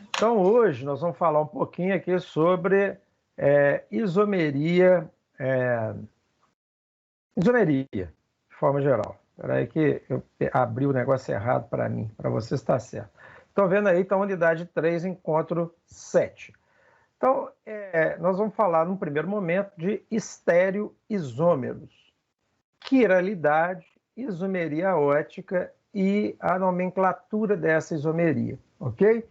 Então, hoje nós vamos falar um pouquinho aqui sobre isomeria, isomeria, de forma geral. Espera aí que eu abri o negócio errado para mim, para você está certo. Estão vendo aí, então, unidade 3, encontro 7. Então, nós vamos falar, num primeiro momento, de estereoisômeros, quiralidade, isomeria ótica e a nomenclatura dessa isomeria, ok?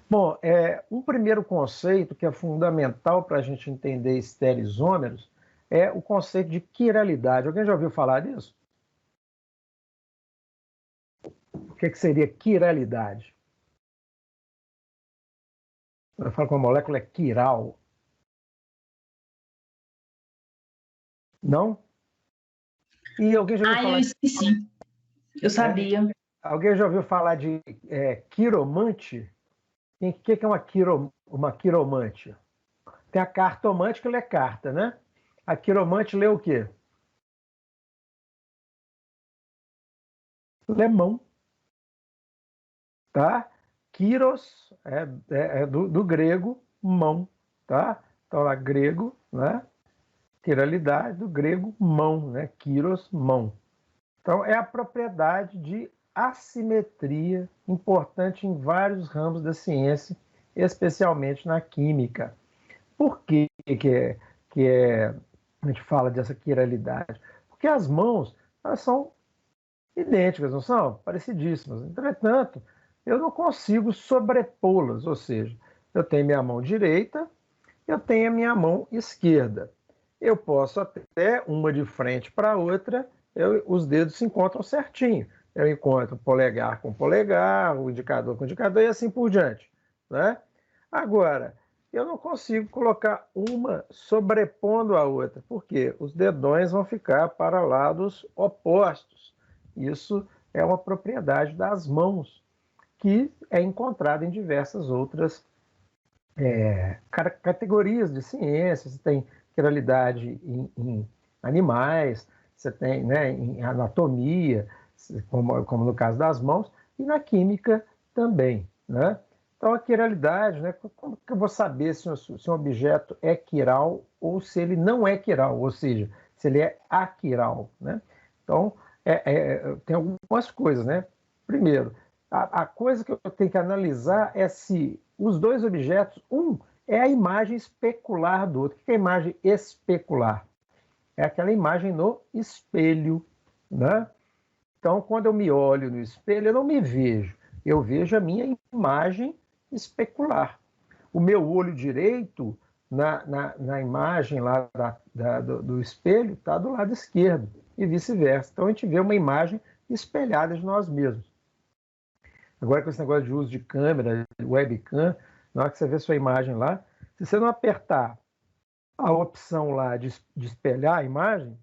Bom, um primeiro conceito que é fundamental para a gente entender estereoisômeros é o conceito de quiralidade. Alguém já ouviu falar disso? O que seria quiralidade? Eu falo que uma molécula é quiral. Não? E alguém já ouviu falar eu esqueci. Eu sabia. Alguém já ouviu falar de quiromante? O que é uma quiromante? Tem a cartomante que lê carta, né? A quiromante lê o quê? Lê mão. Tá? Quiros é do grego mão, tá? Então, lá, grego, né? Quiralidade, do grego mão, né? Quiros, mão. Então, é a propriedade de assimetria importante em vários ramos da ciência, especialmente na química. Por que a gente fala dessa quiralidade? Porque as mãos, elas são idênticas, não são? Parecidíssimas. Entretanto, eu não consigo sobrepô-las, ou seja, eu tenho minha mão direita, eu tenho a minha mão esquerda. Eu posso até, uma de frente para a outra, os dedos se encontram certinho. Eu encontro polegar com polegar, o indicador com indicador e assim por diante, né? Agora, eu não consigo colocar uma sobrepondo a outra, porque os dedões vão ficar para lados opostos. Isso é uma propriedade das mãos, que é encontrada em diversas outras categorias de ciência. Você tem quiralidade em animais, você tem, né, em anatomia, como no caso das mãos, e na química também, né? Então, a quiralidade, né, como que eu vou saber se um objeto é quiral ou se ele não é quiral, ou seja, se ele é aquiral, né? Então, tem algumas coisas, né? Primeiro, a coisa que eu tenho que analisar é se os dois objetos, um é a imagem especular do outro. O que é a imagem especular? É aquela imagem no espelho, né? Então, quando eu me olho no espelho, eu não me vejo, eu vejo a minha imagem especular. O meu olho direito, na imagem lá do espelho, está do lado esquerdo, e vice-versa. Então, a gente vê uma imagem espelhada de nós mesmos. Agora, com esse negócio de uso de câmera, webcam, na hora que você vê sua imagem lá, se você não apertar a opção lá de espelhar a imagem,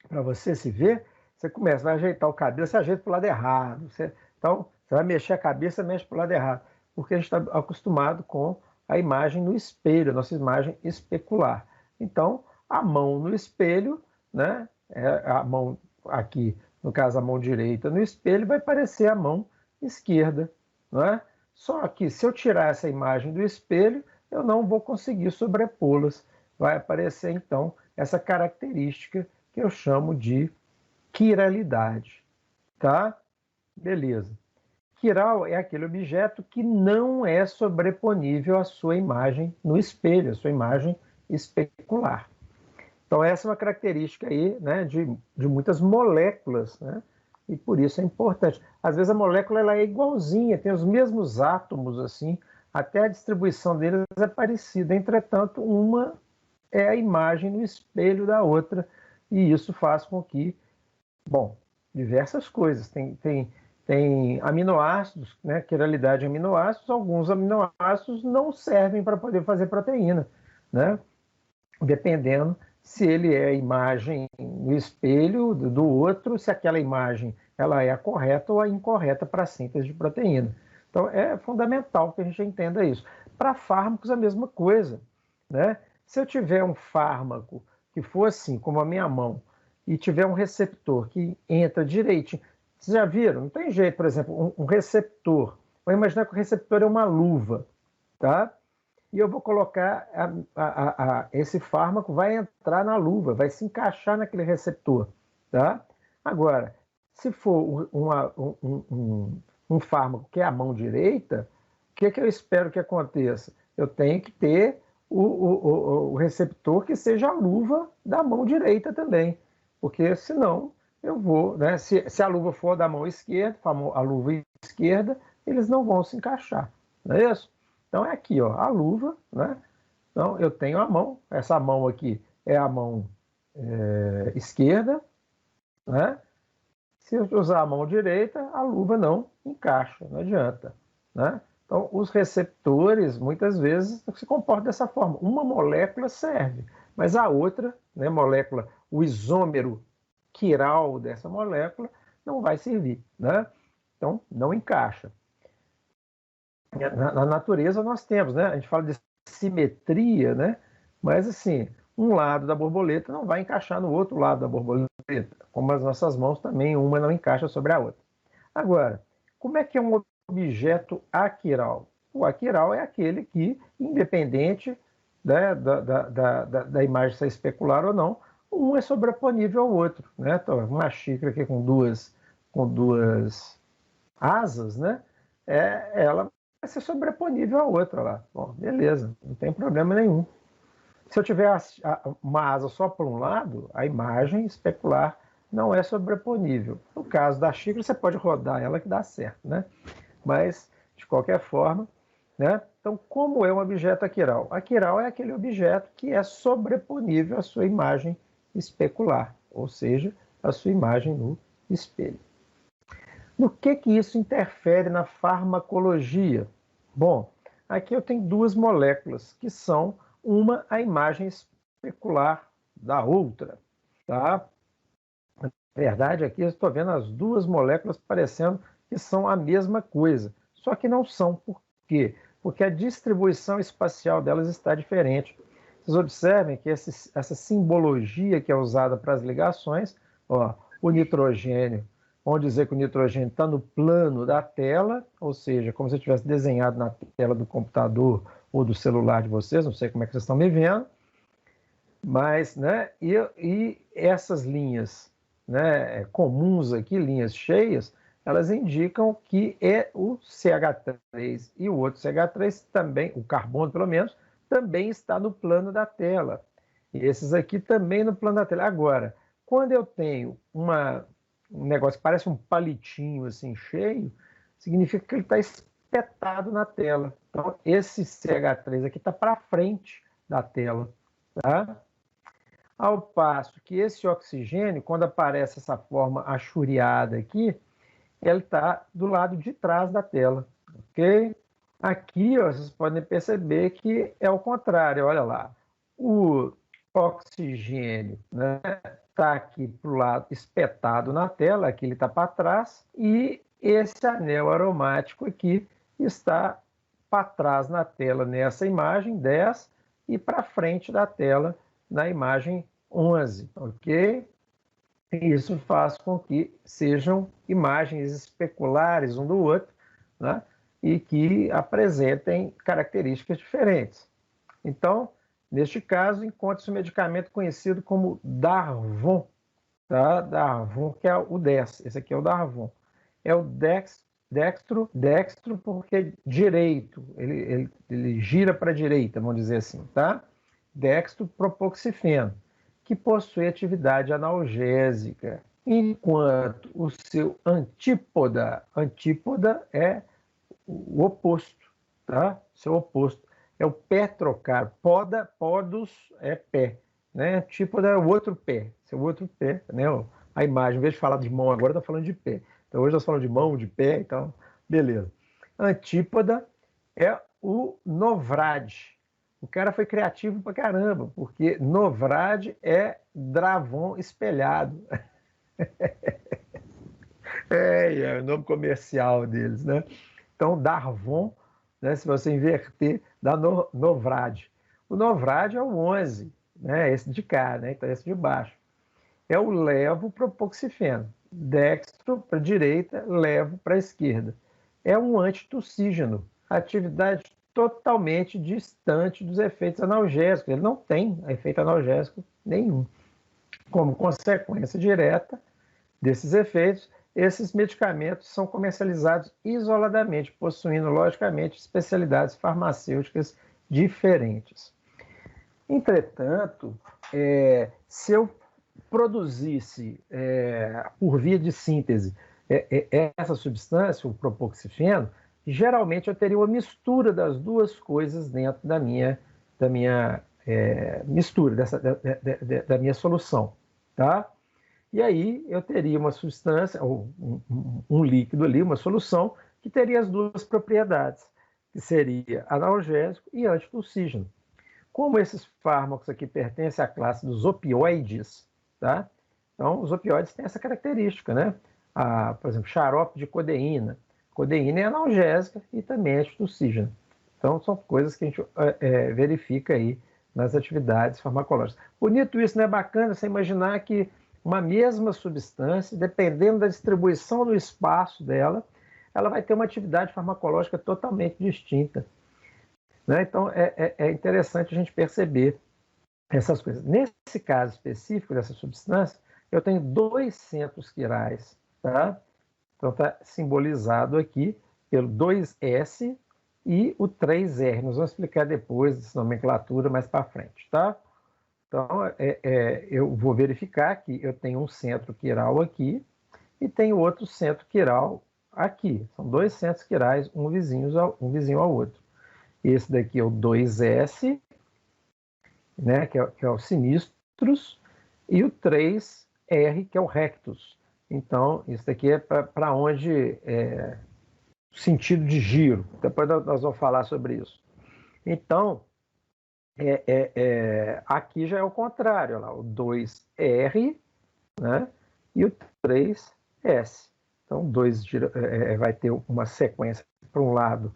para você se ver, você começa, vai ajeitar o cabelo, você ajeita para o lado errado. Então, você vai mexer a cabeça, mexe para o lado errado. Porque a gente está acostumado com a imagem no espelho, a nossa imagem especular. Então, a mão no espelho, né? A mão aqui, no caso, a mão direita no espelho, vai parecer a mão esquerda, não é? Só que se eu tirar essa imagem do espelho, eu não vou conseguir sobrepô-las. Vai aparecer, então, essa característica que eu chamo de quiralidade, tá? Beleza. Quiral é aquele objeto que não é sobreponível à sua imagem no espelho, à sua imagem especular. Então, essa é uma característica aí, né, de muitas moléculas, né? E por isso é importante. Às vezes a molécula ela é igualzinha, tem os mesmos átomos, assim, até a distribuição deles é parecida. Entretanto, uma é a imagem no espelho da outra, e isso faz com que, bom, diversas coisas. Tem aminoácidos, né, quiralidade de aminoácidos, alguns aminoácidos não servem para poder fazer proteína, né? Dependendo se ele é a imagem no espelho do outro, se aquela imagem ela é a correta ou a incorreta para a síntese de proteína. Então, é fundamental que a gente entenda isso. Para fármacos, a mesma coisa, né? Se eu tiver um fármaco que for assim, como a minha mão, e tiver um receptor que entra direitinho, vocês já viram? Não tem jeito, por exemplo, um receptor. Vamos imaginar que o receptor é uma luva, tá? E eu vou colocar esse fármaco, vai entrar na luva, vai se encaixar naquele receptor, tá? Agora, se for um fármaco que é a mão direita, o que eu espero que aconteça? Eu tenho que ter o receptor que seja a luva da mão direita também, porque senão eu vou, né? Se a luva for da mão esquerda, a luva esquerda, eles não vão se encaixar, não é isso? Então é aqui, ó, a luva, né? Então eu tenho a mão, essa mão aqui é a mão esquerda, né? Se eu usar a mão direita, a luva não encaixa, não adianta, né? Então os receptores muitas vezes se comportam dessa forma. Uma molécula serve, mas a outra, né, molécula, o isômero quiral dessa molécula não vai servir, né? Então não encaixa. Na natureza nós temos, né? A gente fala de simetria, né? Mas assim, um lado da borboleta não vai encaixar no outro lado da borboleta, como as nossas mãos também, uma não encaixa sobre a outra. Agora, como é que é um objeto aquiral? O aquiral é aquele que, independente, né, da imagem ser especular ou não, um é sobreponível ao outro, né? Então, uma xícara aqui com duas asas, né? Ela vai ser sobreponível à outra lá. Bom, beleza, não tem problema nenhum. Se eu tiver uma asa só por um lado, a imagem especular não é sobreponível. No caso da xícara, você pode rodar ela que dá certo, né? Mas, de qualquer forma, né? Então, como é um objeto aquiral? Aquiral é aquele objeto que é sobreponível à sua imagem especular, ou seja, à sua imagem no espelho. No que isso interfere na farmacologia? Bom, aqui eu tenho duas moléculas que são uma a imagem especular da outra, tá? Na verdade, aqui eu estou vendo as duas moléculas parecendo que são a mesma coisa, só que não são. Por quê? Porque a distribuição espacial delas está diferente. Vocês observem que essa simbologia que é usada para as ligações, ó, o nitrogênio, vamos dizer que o nitrogênio está no plano da tela, ou seja, como se eu tivesse desenhado na tela do computador ou do celular de vocês, não sei como é que vocês estão me vendo, mas, né, e essas linhas, né, comuns aqui, linhas cheias, elas indicam que é o CH3 e o outro CH3 também, o carbono pelo menos, também está no plano da tela. E esses aqui também no plano da tela. Agora, quando eu tenho um negócio que parece um palitinho assim cheio, significa que ele está espetado na tela. Então, esse CH3 aqui está para frente da tela, tá? Ao passo que esse oxigênio, quando aparece essa forma achuriada aqui, ele está do lado de trás da tela, ok? Aqui, ó, vocês podem perceber que é o contrário, olha lá. O oxigênio, né, está aqui para o lado espetado na tela, aqui ele está para trás, e esse anel aromático aqui está para trás na tela nessa imagem 10 e para frente da tela na imagem 11, ok? Isso faz com que sejam imagens especulares um do outro, né? E que apresentem características diferentes. Então, neste caso, encontra-se um medicamento conhecido como Darvon, tá? Darvon, que é o 10, esse aqui é o Darvon. É o dextro porque direito, ele gira para a direita, vamos dizer assim, tá? Dextropropoxifeno, que possui atividade analgésica, enquanto o seu antípoda é o oposto, tá? Seu oposto é o pé trocado. Podos é pé, né? Antípoda é o outro pé, seu outro pé, né? A imagem, em vez de falar de mão agora, está falando de pé. Então hoje nós falamos de mão, de pé, então beleza. Antípoda é o Novrad. O cara foi criativo pra caramba, porque Novrad é Dravon espelhado. É o nome comercial deles, né? Então, Darvon, né, se você inverter, dá Novrad. O novrade é o 11, né? Esse de cá, né? Então esse de baixo. É o levopropoxifeno. Dextro para a direita, levo para a esquerda. É um antitussígeno. Atividade totalmente distante dos efeitos analgésicos. Ele não tem efeito analgésico nenhum. Como consequência direta desses efeitos, esses medicamentos são comercializados isoladamente, possuindo, logicamente, especialidades farmacêuticas diferentes. Entretanto, se eu produzisse, por via de síntese, essa substância, o propoxifeno, geralmente eu teria uma mistura das duas coisas dentro da minha mistura, da minha solução, tá? E aí eu teria uma substância, ou um líquido ali, uma solução, que teria as duas propriedades, que seria analgésico e antitussígeno. Como esses fármacos aqui pertencem à classe dos opioides, tá? Então, os opioides têm essa característica, né? Por exemplo, xarope de codeína. Codeína é analgésica e também é antitussígeno. Então, são coisas que a gente verifica aí nas atividades farmacológicas. Bonito isso, não é bacana você imaginar que uma mesma substância, dependendo da distribuição do espaço dela, ela vai ter uma atividade farmacológica totalmente distinta. Né? Então, é interessante a gente perceber essas coisas. Nesse caso específico dessa substância, eu tenho 2 centros quirais, tá? Então, está simbolizado aqui pelo 2S e o 3R. Nós vamos explicar depois essa nomenclatura mais para frente, tá? Então, eu vou verificar que eu tenho um centro quiral aqui e tenho outro centro quiral aqui. São 2 centros quirais, um vizinho ao outro. Esse daqui é o 2S, né, que é o sinistros, e o 3R, que é o rectus. Então, isso daqui é para onde sentido de giro. Depois nós vamos falar sobre isso. Então, aqui já é o contrário, lá, o 2R, né, e o 3S. Então, 2 vai ter uma sequência para um lado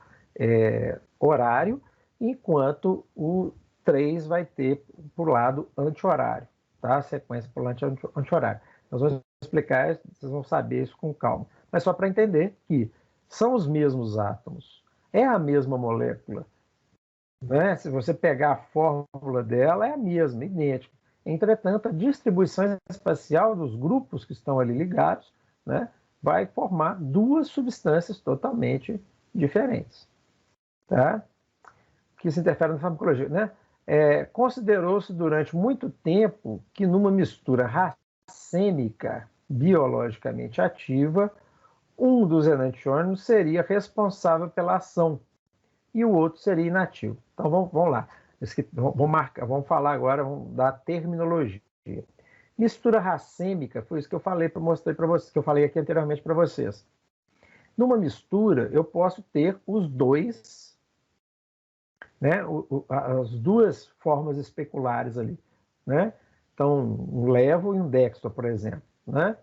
horário, enquanto o 3 vai ter para o lado anti-horário, tá? Sequência para o lado anti-horário. Nós vamos explicar, vocês vão saber isso com calma. Mas só para entender que são os mesmos átomos, é a mesma molécula, né? Se você pegar a fórmula dela, é a mesma, idêntica. Entretanto, a distribuição espacial dos grupos que estão ali ligados, né, vai formar 2 substâncias totalmente diferentes. Tá? Que se interferem na farmacologia. Né? Considerou-se durante muito tempo que numa mistura racêmica biologicamente ativa, um dos enantiômeros seria responsável pela ação e o outro seria inativo. Então vamos lá. Vamos falar agora, vamos dar a terminologia. Mistura racêmica, foi isso que eu mostrei para vocês, que eu falei aqui anteriormente para vocês. Numa mistura, eu posso ter os 2, né, as 2 formas especulares ali, né? Então, um levo e um dextro, por exemplo, né?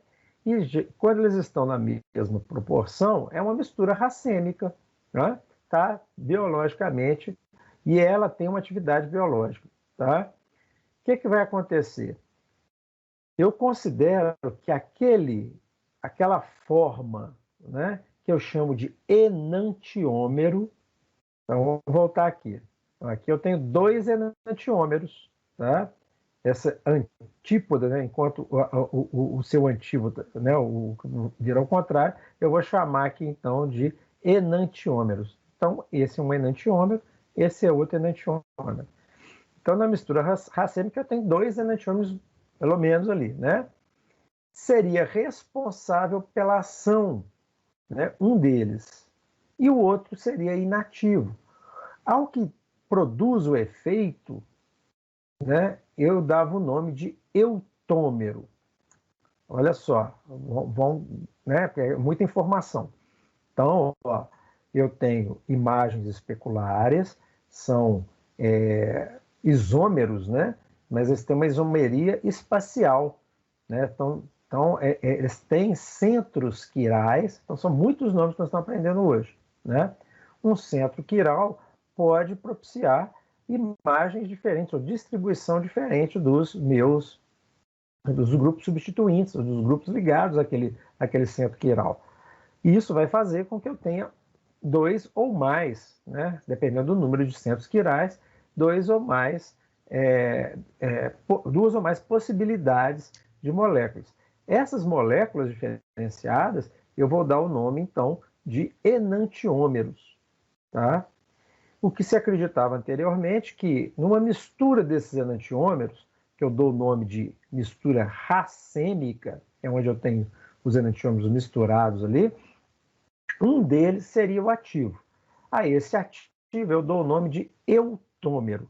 E quando eles estão na mesma proporção, é uma mistura racêmica, né? Tá? Biologicamente, e ela tem uma atividade biológica, tá? O que vai acontecer? Eu considero que aquela forma, né, que eu chamo de enantiômero. Então, vamos voltar aqui. Então, aqui eu tenho 2 enantiômeros, tá? Essa antípoda, né, enquanto o seu antípoda, né, vira ao contrário, eu vou chamar aqui, então, de enantiômeros. Então, esse é um enantiômero, esse é outro enantiômero. Então, na mistura racêmica, eu tenho 2 enantiômeros, pelo menos, ali, né? Seria responsável pela ação, né, um deles, e o outro seria inativo. Ao que produz o efeito, né, eu dava o nome de eutômero. Olha só, né, é muita informação. Então, ó, eu tenho imagens especulares, são isômeros, né, mas eles têm uma isomeria espacial, né? Então eles têm centros quirais, então são muitos nomes que nós estamos aprendendo hoje, né? Um centro quiral pode propiciar imagens diferentes, ou distribuição diferente dos grupos substituintes, dos grupos ligados àquele centro quiral. Isso vai fazer com que eu tenha dois ou mais, né, dependendo do número de centros quirais, duas ou mais possibilidades de moléculas. Essas moléculas diferenciadas, eu vou dar o nome, então, de enantiômeros. Tá? O que se acreditava anteriormente que, numa mistura desses enantiômeros, que eu dou o nome de mistura racêmica, é onde eu tenho os enantiômeros misturados ali, um deles seria o ativo. A esse ativo eu dou o nome de eutômero.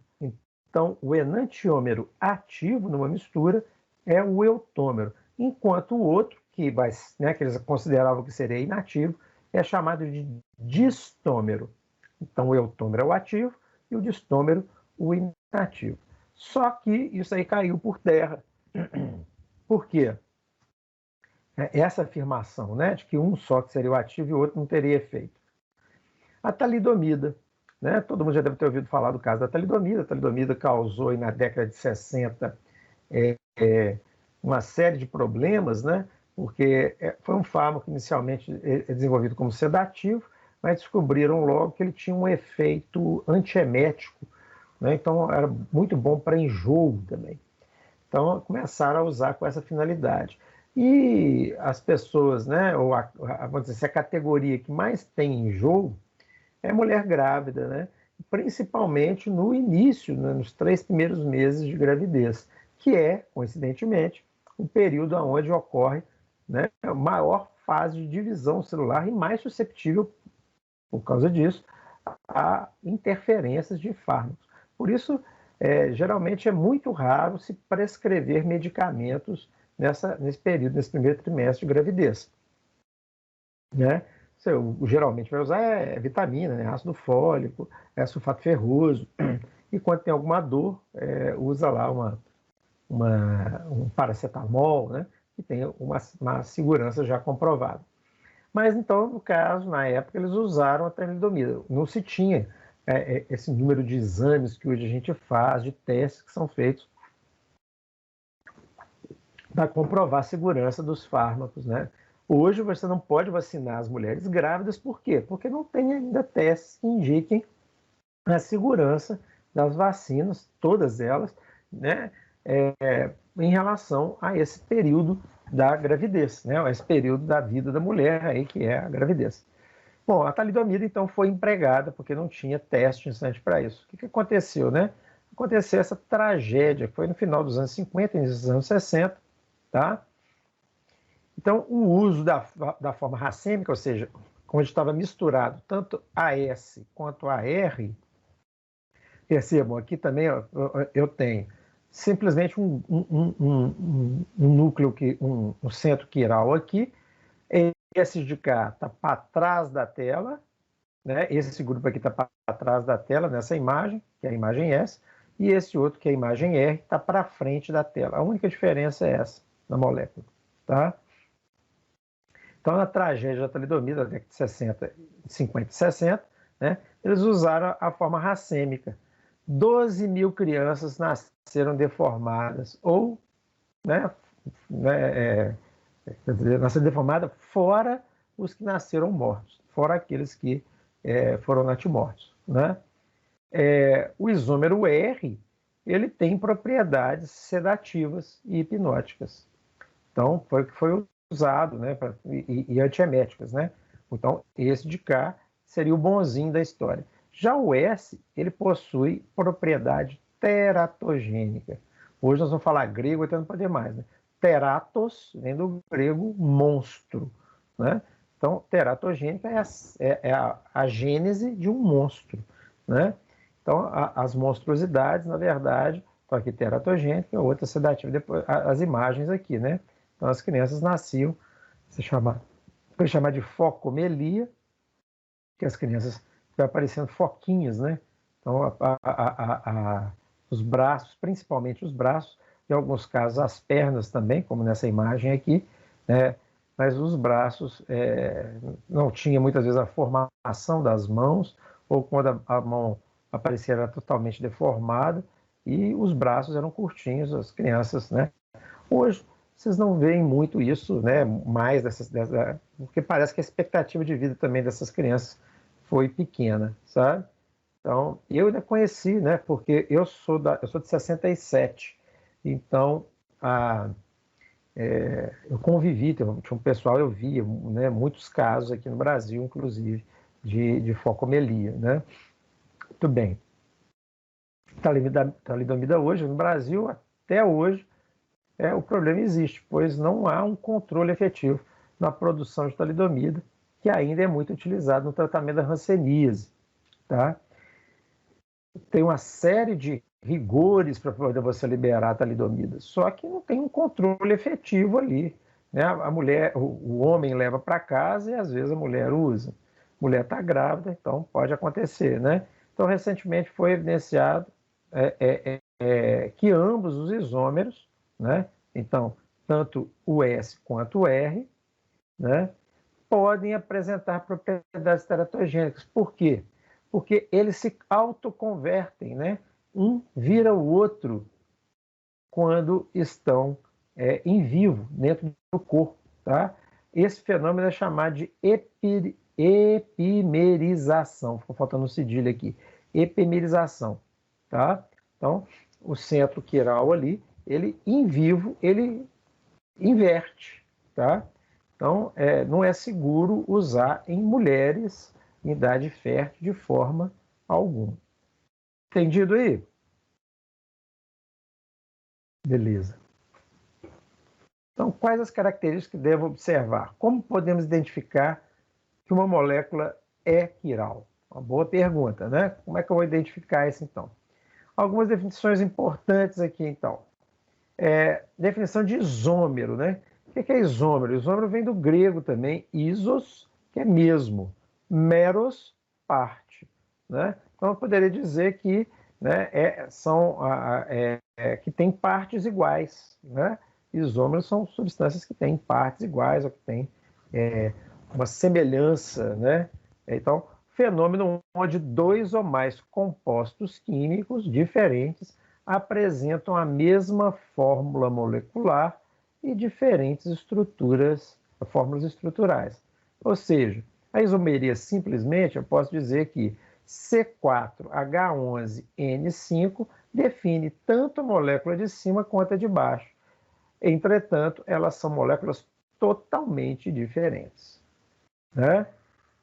Então, o enantiômero ativo numa mistura é o eutômero, enquanto o outro, que eles consideravam que seria inativo, é chamado de distômero. Então, o eutômero é o ativo e o distômero o inativo. Só que isso aí caiu por terra. Por quê? Essa afirmação, né, de que um só que seria o ativo e o outro não teria efeito. A talidomida. Né? Todo mundo já deve ter ouvido falar do caso da talidomida. A talidomida causou, na década de 60, uma série de problemas, né? Porque foi um fármaco inicialmente desenvolvido como sedativo, mas descobriram logo que ele tinha um efeito antiemético, né? Então era muito bom para enjoo também. Então começaram a usar com essa finalidade. E as pessoas, né, ou vamos dizer, a categoria que mais tem enjoo é mulher grávida, né? Principalmente no início, né, nos 3 primeiros meses de gravidez, que é, coincidentemente, o período onde ocorre, né, a maior fase de divisão celular e mais susceptível, por causa disso, a interferências de fármacos. Por isso, geralmente é muito raro se prescrever medicamentos nesse período, nesse primeiro trimestre de gravidez. Né? Você geralmente vai usar vitamina, né? Ácido fólico, sulfato ferroso, e quando tem alguma dor, usa lá um paracetamol, né? Que tem uma segurança já comprovada. Mas então, no caso, na época, eles usaram a talidomida. Não se tinha esse número de exames que hoje a gente faz, de testes que são feitos para comprovar a segurança dos fármacos, né? Hoje você não pode vacinar as mulheres grávidas, por quê? Porque não tem ainda testes que indiquem a segurança das vacinas, todas elas, né, em relação a esse período da gravidez, né, esse período da vida da mulher, aí, que é a gravidez. Bom, a talidomida, então, foi empregada, porque não tinha teste instante para isso. O que aconteceu, né? Aconteceu essa tragédia, que foi no final dos anos 50, início dos anos 60, tá? Então, o uso da forma racêmica, ou seja, onde estava misturado tanto AS quanto AR, percebam, aqui também eu tenho simplesmente um núcleo, um centro quiral aqui, esse de cá está para trás da tela, né? Esse grupo aqui está para trás da tela, nessa imagem, que é a imagem S, e esse outro, que é a imagem R, está para frente da tela. A única diferença é essa, na molécula. Tá? Então, na tragédia da talidomida, da década de 60, 50 e 60, né, eles usaram a forma racêmica. 12 mil crianças nasceram deformadas, ou nasceram deformadas fora os que nasceram mortos, fora aqueles que foram natimortos. Né? O isômero R, ele tem propriedades sedativas e hipnóticas. Então, foi o que foi usado, né, e antieméticas, né? Então, esse de cá seria o bonzinho da história. Já o S, ele possui propriedade teratogênica. Hoje nós vamos falar grego até não poder mais, né? Teratos vem do grego monstro, né? Então, teratogênica é a gênese de um monstro, né? Então, as monstruosidades, na verdade, estão aqui teratogênica, outra sedativa, depois as imagens aqui, né? Então, as crianças nasciam, foi chamar de focomelia, que as crianças vai aparecendo foquinhas, né? Então, os braços, principalmente os braços, em alguns casos as pernas também, como nessa imagem aqui, né? Mas os braços não tinha muitas vezes a formação das mãos, ou quando a a parecer era totalmente deformada e os braços eram curtinhos, as crianças, né? Hoje, vocês não veem muito isso, né? Mais porque parece que a expectativa de vida também dessas crianças foi pequena, sabe? Então, eu ainda conheci, né? Porque eu sou de 67, então eu convivi, tinha um pessoal, eu via, né, muitos casos aqui no Brasil, inclusive, de focomelia, né? Muito bem. Talidomida hoje, no Brasil, até hoje, o problema existe, pois não há um controle efetivo na produção de talidomida, que ainda é muito utilizado no tratamento da hanseníase, tá? Tem uma série de rigores para poder você liberar a talidomida, só que não tem um controle efetivo ali, né? A mulher, o homem leva para casa e às vezes a mulher usa. A mulher está grávida, então pode acontecer, né? Então, recentemente foi evidenciado que ambos os isômeros, né? Então, tanto o S quanto o R, né, podem apresentar propriedades teratogênicas. Por quê? Porque eles se autoconvertem, né? Um vira o outro quando estão em vivo, dentro do corpo, tá? Esse fenômeno é chamado de epimerização. Ficou faltando um cedilho aqui. Epimerização, tá? Então, o centro quiral ali, ele em vivo, ele inverte, tá? Então, não é seguro usar em mulheres em idade fértil de forma alguma. Entendido aí? Beleza. Então, quais as características que devo observar? Como podemos identificar que uma molécula é quiral? Uma boa pergunta, né? Como é que eu vou identificar isso, então? Algumas definições importantes aqui, então. Definição de isômero, né? O que é isômero? Isômero vem do grego também, isos, que é mesmo, meros, parte, né? Então, eu poderia dizer que, né, que tem partes iguais, né? Isômeros são substâncias que têm partes iguais ou que têm uma semelhança, né? Então, fenômeno onde dois ou mais compostos químicos diferentes apresentam a mesma fórmula molecular e diferentes fórmulas estruturais. Ou seja, a isomeria simplesmente eu posso dizer que C4H11N5 define tanto a molécula de cima quanto a de baixo. Entretanto, elas são moléculas totalmente diferentes, né?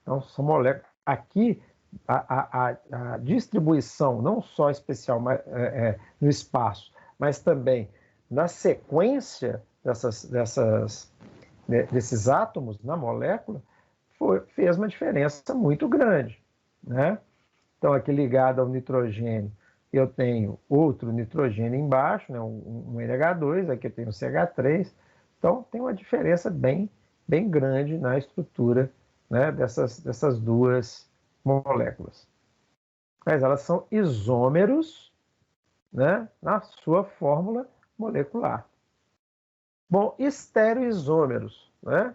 Então, são moléculas. Aqui, a distribuição, não só espacial no espaço, mas também na sequência desses átomos na molécula, fez uma diferença muito grande, né? Então, aqui ligado ao nitrogênio, eu tenho outro nitrogênio embaixo, né, um NH2, aqui eu tenho um CH3. Então, tem uma diferença bem grande na estrutura, né, dessas duas moléculas. Mas elas são isômeros, né, na sua fórmula molecular. Bom, estereoisômeros, né?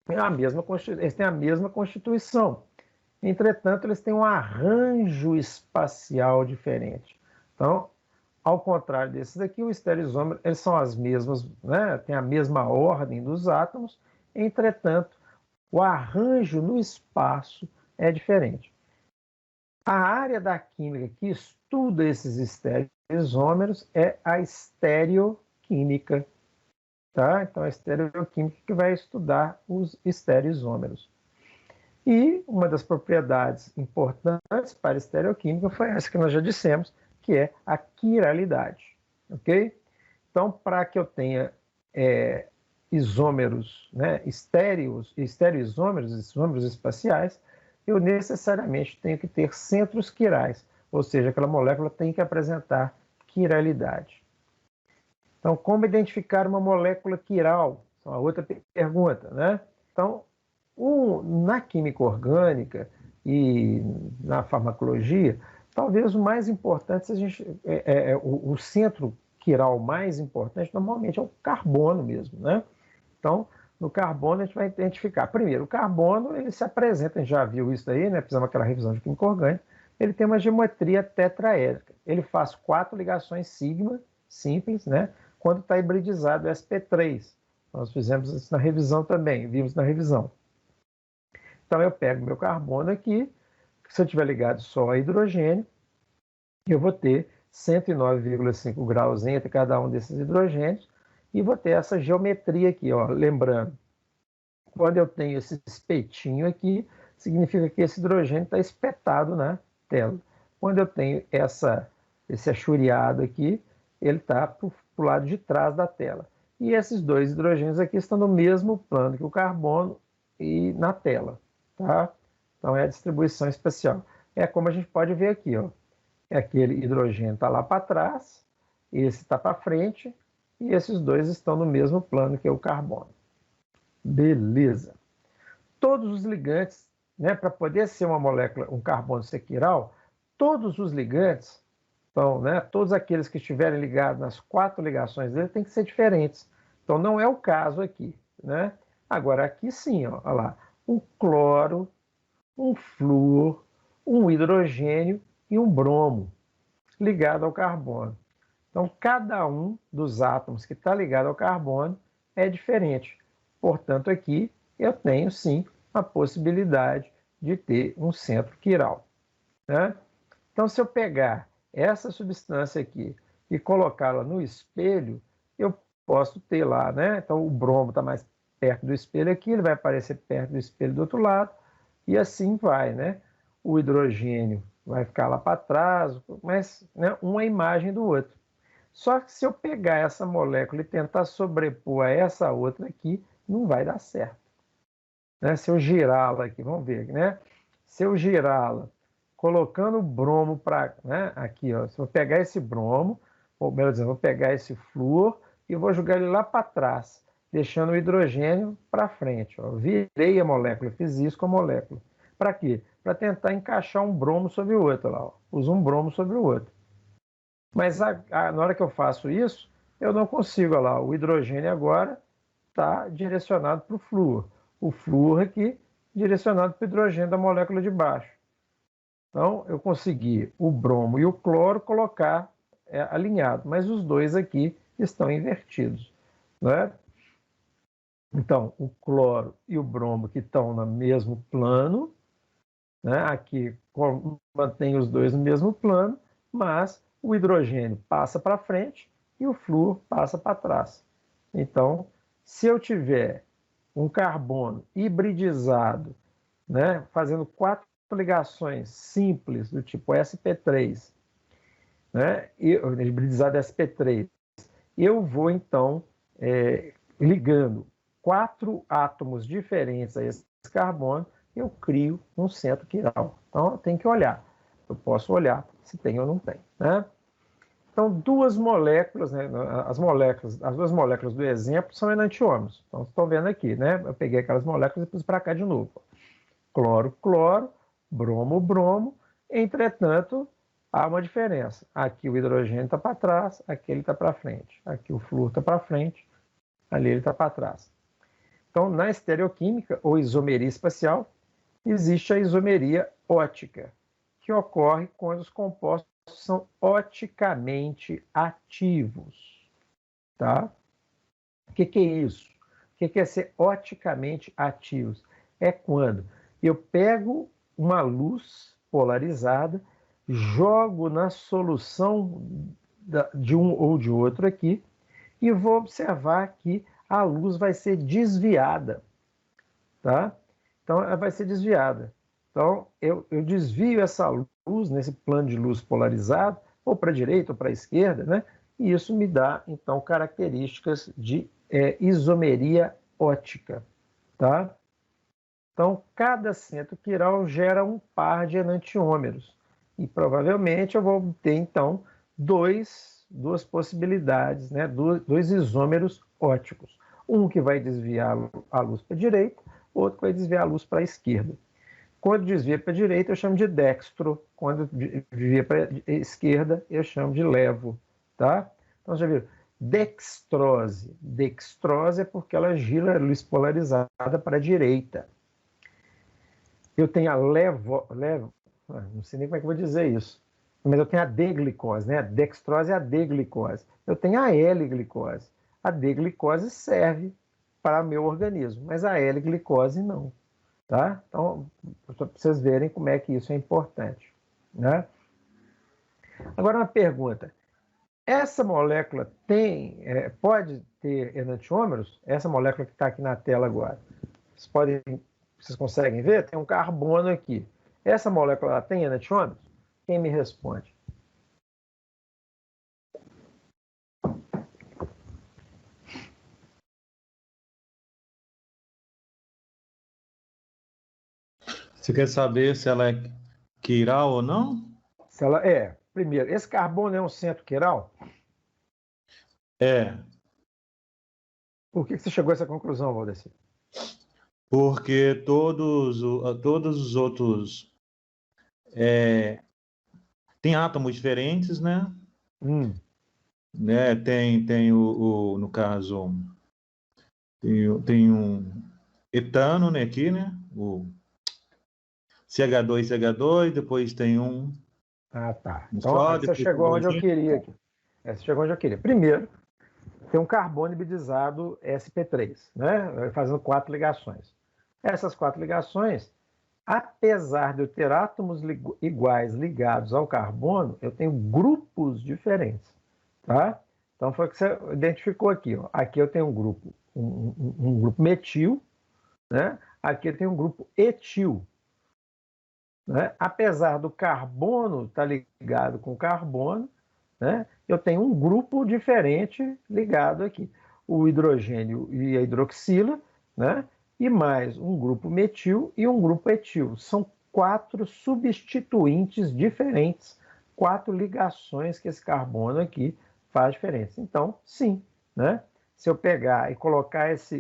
Eles têm a mesma constituição. Entretanto, eles têm um arranjo espacial diferente. Então, ao contrário desses aqui, o estereoisômero, eles são as mesmas, né? Tem a mesma ordem dos átomos, entretanto, o arranjo no espaço é diferente. A área da química que estuda esses estereoisômeros é a estereoquímica, tá? Então, a estereoquímica que vai estudar os estereoisômeros. E uma das propriedades importantes para a estereoquímica foi essa que nós já dissemos, que é a quiralidade, ok? Então, para que eu tenha isômeros, né, estereoisômeros, isômeros espaciais, eu necessariamente tenho que ter centros quirais, ou seja, aquela molécula tem que apresentar quiralidade. Então, como identificar uma molécula quiral? É uma outra pergunta, né? Então, na química orgânica e na farmacologia, talvez o mais importante, o centro quiral mais importante normalmente é o carbono mesmo, né? Então, no carbono a gente vai identificar. Primeiro, o carbono, ele se apresenta, a gente já viu isso aí, né? Fizemos aquela revisão de química orgânica, ele tem uma geometria tetraédrica. Ele faz 4 ligações sigma, simples, né? Quando está hibridizado o sp3. Nós fizemos isso na revisão também, vimos na revisão. Então eu pego meu carbono aqui, se eu tiver ligado só a hidrogênio, eu vou ter 109,5 graus entre cada um desses hidrogênios e vou ter essa geometria aqui, ó. Lembrando, quando eu tenho esse espetinho aqui, significa que esse hidrogênio está espetado na tela. Quando eu tenho esse achuriado aqui, ele está para o lado de trás da tela. E esses 2 hidrogênios aqui estão no mesmo plano que o carbono e na tela. Tá? Então é a distribuição especial. É como a gente pode ver aqui, ó. Aquele hidrogênio está lá para trás, esse está para frente, e esses 2 estão no mesmo plano que o carbono. Beleza. Todos os ligantes, né, para poder ser uma molécula, um carbono sequiral, todos os ligantes, então, né, todos aqueles que estiverem ligados nas 4 ligações dele têm que ser diferentes. Então não é o caso aqui, né? Agora aqui sim, ó, olha lá, um cloro, um flúor, um hidrogênio e um bromo ligado ao carbono. Então, cada um dos átomos que está ligado ao carbono é diferente. Portanto, aqui eu tenho, sim, a possibilidade de ter um centro quiral. Né? Então, se eu pegar essa substância aqui e colocá-la no espelho, eu posso ter lá, né? Então, o bromo está mais perto do espelho aqui, ele vai aparecer perto do espelho do outro lado, e assim vai, né? O hidrogênio vai ficar lá para trás, mas né, uma imagem do outro. Só que se eu pegar essa molécula e tentar sobrepor a essa outra aqui, não vai dar certo. Né? Se eu girá-la aqui, vamos ver, né? Se eu girá-la, colocando o bromo para, né, aqui, ó, se eu pegar esse bromo, ou melhor dizendo, vou pegar esse flúor e vou jogar ele lá para trás, deixando o hidrogênio para frente. Ó. Virei a molécula, fiz isso com a molécula. Para quê? Para tentar encaixar um bromo sobre o outro. Lá, ó. Uso um bromo sobre o outro. Mas na hora que eu faço isso, eu não consigo. Olha lá, o hidrogênio agora está direcionado para o flúor. O flúor aqui direcionado para o hidrogênio da molécula de baixo. Então, eu consegui o bromo e o cloro colocar alinhado, mas os 2 aqui estão invertidos. Né? Então, o cloro e o bromo que estão no mesmo plano, né? Aqui mantém os 2 no mesmo plano, mas o hidrogênio passa para frente e o flúor passa para trás. Então, se eu tiver um carbono hibridizado, né, fazendo 4 ligações simples do tipo sp3, né, hibridizado sp3, eu vou então ligando 4 átomos diferentes a esse carbono, eu crio um centro quiral. Então, eu tenho que olhar. Eu posso olhar se tem ou não tem. Né? Então, 2 moléculas, né, as 2 moléculas do exemplo são enantiômeros. Então, vocês estão vendo aqui, né? Eu peguei aquelas moléculas e pus para cá de novo. Cloro, cloro, bromo, bromo. Entretanto, há uma diferença. Aqui o hidrogênio está para trás, aqui ele está para frente. Aqui o flúor está para frente, ali ele está para trás. Então, na estereoquímica, ou isomeria espacial, existe a isomeria ótica, que ocorre quando os compostos são oticamente ativos. Tá? O que é isso? O que é ser oticamente ativos? É quando eu pego uma luz polarizada, jogo na solução de um ou de outro aqui e vou observar que a luz vai ser desviada. Tá? Então, ela vai ser desviada. Então, eu desvio essa luz, nesse plano de luz polarizado, ou para a direita ou para a esquerda, né? E isso me dá, então, características de isomeria ótica. Tá? Então, cada centro quiral gera um par de enantiômeros. E provavelmente eu vou ter, então, duas possibilidades, né? 2 isômeros óticos. Um que vai desviar a luz para a direita, outro que vai desviar a luz para a esquerda. Quando desvia para a direita, eu chamo de dextro. Quando desvia para a esquerda, eu chamo de levo. Tá? Então, já viram? Dextrose. Dextrose é porque ela gira a luz polarizada para a direita. Eu tenho a não sei nem como é que eu vou dizer isso, mas eu tenho a D-glicose, né? A dextrose é a D-glicose. Eu tenho a L-glicose. A D-glicose serve para meu organismo, mas a L-glicose não, tá? Então, para vocês verem como é que isso é importante, né? Agora uma pergunta. Essa molécula pode ter enantiômeros? Essa molécula que está aqui na tela agora. Vocês conseguem ver? Tem um carbono aqui. Essa molécula ela tem enantiômeros? Quem me responde? Você quer saber se ela é quiral ou não? Se ela primeiro, esse carbono é um centro quiral? É, Por que você chegou a essa conclusão, Valdeci? porque todos os outros têm átomos diferentes, né? Tem no caso, tem um etano, né, aqui, né? O CH2, depois tem um Tá. um Então, só, você depois chegou onde eu hidrogênio. queria aqui. Você chegou onde eu queria. Primeiro, tem um carbono hibridizado sp3, né? Fazendo 4 ligações. Essas 4 ligações, apesar de eu ter átomos iguais ligados ao carbono, eu tenho grupos diferentes, tá? Então foi o que você identificou aqui, ó. Aqui eu tenho um grupo, um grupo metil, né? Aqui eu tenho um grupo etil, né? Apesar do carbono estar ligado com carbono, né? Eu tenho um grupo diferente ligado aqui, o hidrogênio e a hidroxila, né? E mais um grupo metil e um grupo etil. São 4 substituintes diferentes, 4 ligações que esse carbono aqui faz diferença. Então, sim, né? Se eu pegar e colocar essa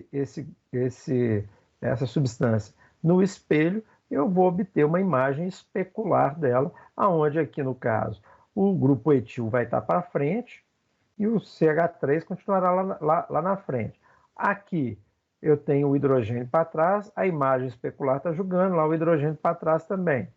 substância no espelho, eu vou obter uma imagem especular dela, aonde aqui no caso o grupo etil vai estar para frente e o CH3 continuará lá na frente. Aqui eu tenho o hidrogênio para trás, a imagem especular está jogando lá o hidrogênio para trás também.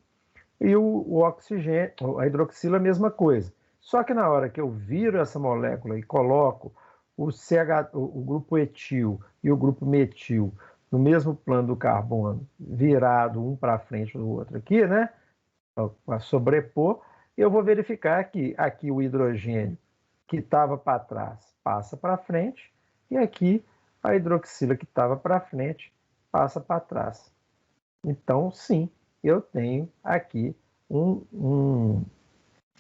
E o oxigênio, a hidroxila, a mesma coisa. Só que na hora que eu viro essa molécula e coloco o grupo etil e o grupo metil no mesmo plano do carbono, virado um para frente do outro aqui, né? Para sobrepor, eu vou verificar que aqui o hidrogênio que estava para trás passa para frente e aqui a hidroxila que estava para frente passa para trás. Então, sim, eu tenho aqui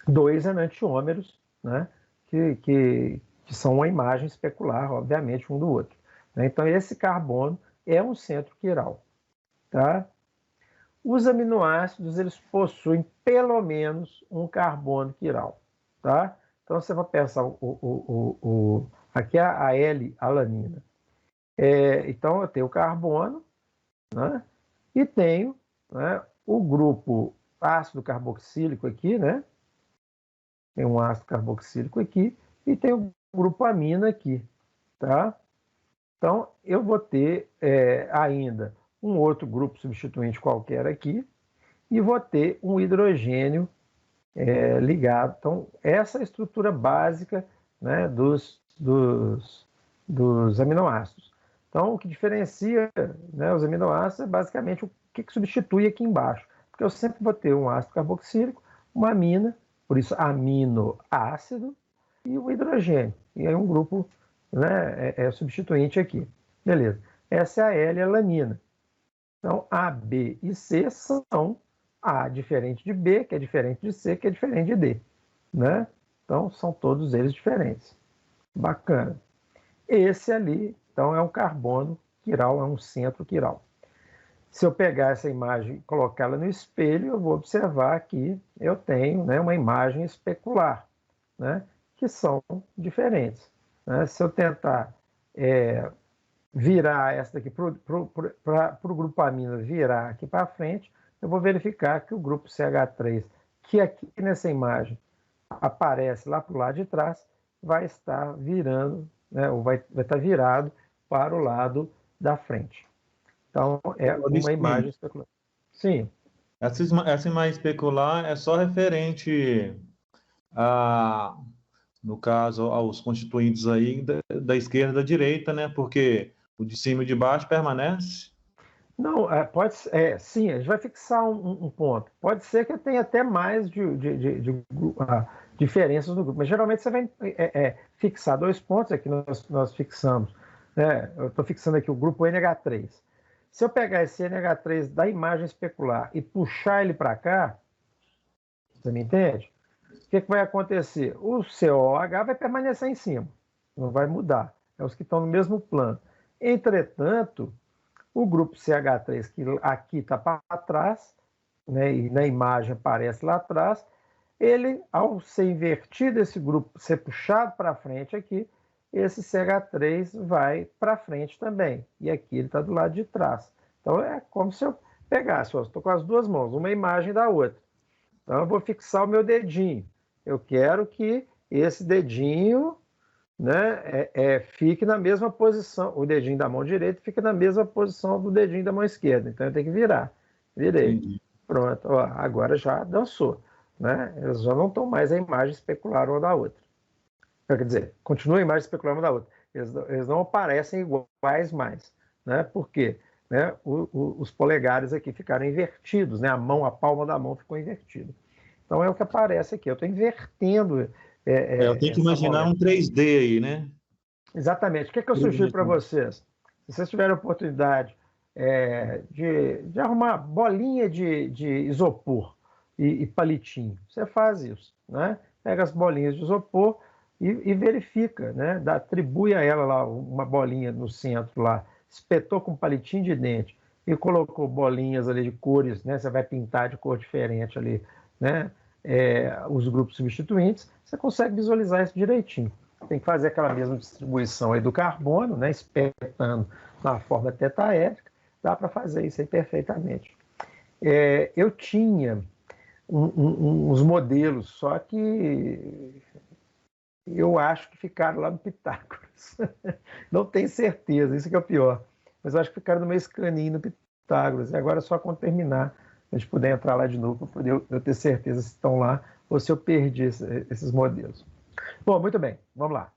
dois enantiômeros, né, que são uma imagem especular, obviamente, um do outro. Né? Então, esse carbono é um centro quiral. Tá? Os aminoácidos, eles possuem pelo menos um carbono quiral. Tá? Então, você vai pensar, aqui é a L-alanina. Então, eu tenho o carbono, né? E tenho, né, o grupo ácido carboxílico aqui, né? Tem um ácido carboxílico aqui e tem o grupo amina aqui, tá? Então, eu vou ter ainda um outro grupo substituinte qualquer aqui e vou ter um hidrogênio ligado. Então, essa é a estrutura básica, né, dos aminoácidos. Então, o que diferencia, né, os aminoácidos é basicamente o que substitui aqui embaixo. Porque eu sempre vou ter um ácido carboxílico, uma amina, por isso aminoácido, e o hidrogênio. E aí um grupo, né, substituinte aqui. Beleza. Essa é a L-alanina. Então, A, B e C são A diferente de B, que é diferente de C, que é diferente de D. Né? Então, são todos eles diferentes. Bacana. Esse ali, então, é um carbono quiral, é um centro quiral. Se eu pegar essa imagem e colocá-la no espelho, eu vou observar que eu tenho, né, uma imagem especular, né, que são diferentes. Né? Se eu tentar virar essa daqui para o grupo amina, virar aqui para frente, eu vou verificar que o grupo CH3, que aqui nessa imagem aparece lá para o lado de trás, vai estar virando, né, ou vai estar virado para o lado da frente. Então, é uma imagem especular. Sim. Essa imagem especular é só referente a, no caso, aos constituintes aí da esquerda e da direita, né? Porque o de cima e o de baixo permanece. Não, pode ser, sim, a gente vai fixar um ponto. Pode ser que tenha até mais diferenças no grupo, mas geralmente você vai fixar 2 pontos, aqui nós fixamos, né? Eu estou fixando aqui o grupo NH3. Se eu pegar esse NH3 da imagem especular e puxar ele para cá, você me entende? O que vai acontecer? O COH vai permanecer em cima, não vai mudar. É os que estão no mesmo plano. Entretanto, o grupo CH3, que aqui está para trás, né, e na imagem aparece lá atrás, ele, ao ser invertido, esse grupo ser puxado para frente aqui, esse CH3 vai para frente também. E aqui ele está do lado de trás. Então é como se eu pegasse, estou com as duas mãos, uma imagem da outra. Então eu vou fixar o meu dedinho. Eu quero que esse dedinho, né, fique na mesma posição, o dedinho da mão direita fique na mesma posição do dedinho da mão esquerda. Então eu tenho que virar. Virei. Entendi. Pronto, ó, agora já dançou. Né? Eles já não estão mais a imagem especular uma da outra. Quer dizer, continua a imagem especular uma da outra. Eles não aparecem iguais mais. Né? Por quê? Né? Os polegares aqui ficaram invertidos, né? A palma da mão ficou invertida. Então é o que aparece aqui. Eu estou invertendo. Eu tenho que imaginar um 3D aí, né? Exatamente. O que eu sugiro para vocês? Se vocês tiverem a oportunidade de arrumar bolinha de isopor e palitinho, você faz isso, né? Pega as bolinhas de isopor e verifica, né? Atribui a ela lá uma bolinha no centro lá, espetou com palitinho de dente e colocou bolinhas ali de cores, né? Você vai pintar de cor diferente ali, né? Os grupos substituintes, você consegue visualizar isso direitinho. Tem que fazer aquela mesma distribuição aí do carbono, né? Espetando na forma tetaédrica, dá para fazer isso aí perfeitamente. Eu tinha uns modelos, só que eu acho que ficaram lá no Pitágoras. Não tenho certeza, isso que é o pior. Mas eu acho que ficaram no meu escaninho no Pitágoras. E agora é só quando terminar, a gente puder entrar lá de novo, para poder eu ter certeza se estão lá ou se eu perdi esses modelos. Bom, muito bem, vamos lá.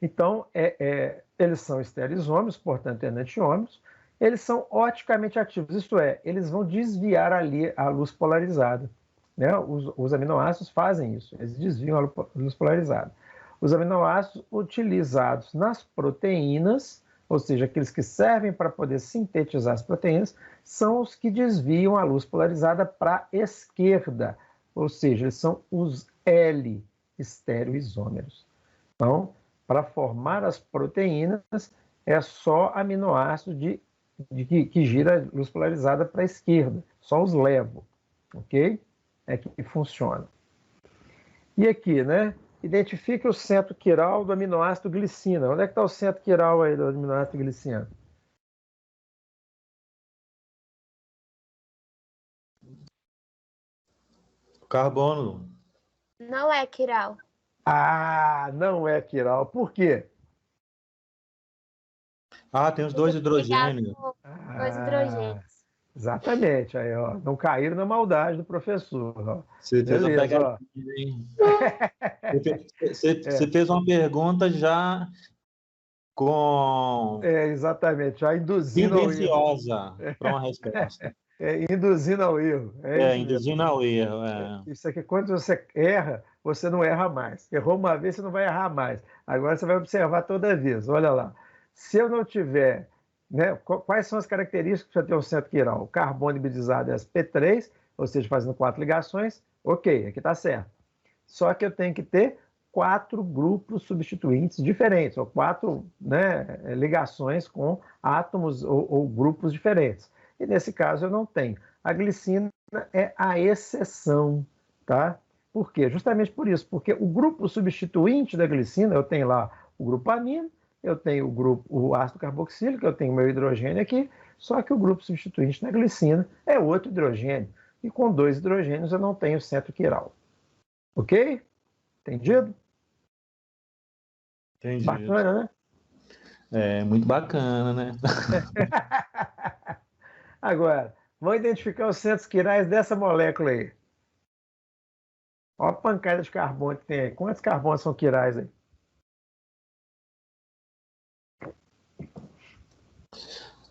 Então, eles são estereoisômeros, portanto, enantiômeros. Eles são oticamente ativos, isto é, eles vão desviar ali a luz polarizada. Né? Os aminoácidos fazem isso, eles desviam a luz polarizada. Os aminoácidos utilizados nas proteínas, ou seja, aqueles que servem para poder sintetizar as proteínas, são os que desviam a luz polarizada para a esquerda, ou seja, eles são os L estereoisômeros. Então, para formar as proteínas, é só aminoácido que gira a luz polarizada para a esquerda, só os levo, ok? É que funciona. E aqui, né? Identifique o centro quiral do aminoácido glicina. Onde é que está o centro quiral aí do aminoácido glicina? Carbono. Não é quiral. Ah, não é quiral. Por quê? Tem os dois hidrogênios. Dois hidrogênios. Exatamente. Aí, ó, não caíram na maldade do professor. Ó. Você fez uma pegadinha, hein? Você fez uma pergunta já com... exatamente. Já induzindo ao erro. para uma resposta. Induzindo ao erro. Induzindo ao erro. Isso aqui, quando você erra, você não erra mais. Errou uma vez, você não vai errar mais. Agora você vai observar toda vez. Olha lá. Se eu não tiver, né, quais são as características para ter um centro quiral? O carbono hibridizado é as P3, ou seja, fazendo 4 ligações. Ok, aqui está certo. Só que eu tenho que ter 4 grupos substituintes diferentes, ou 4, né, ligações com átomos ou grupos diferentes. E nesse caso eu não tenho. A glicina é a exceção, tá? Por quê? Justamente por isso, porque o grupo substituinte da glicina, eu tenho lá o grupo amino, eu tenho o ácido carboxílico, eu tenho o meu hidrogênio aqui, só que o grupo substituinte da glicina é outro hidrogênio. E com 2 hidrogênios eu não tenho centro quiral. Ok? Entendido? Entendi. Bacana, né? Muito bacana, né? Agora, Vamos identificar os centros quirais dessa molécula aí. Olha a pancada de carbono que tem aí. Quantos carbonos são quirais aí?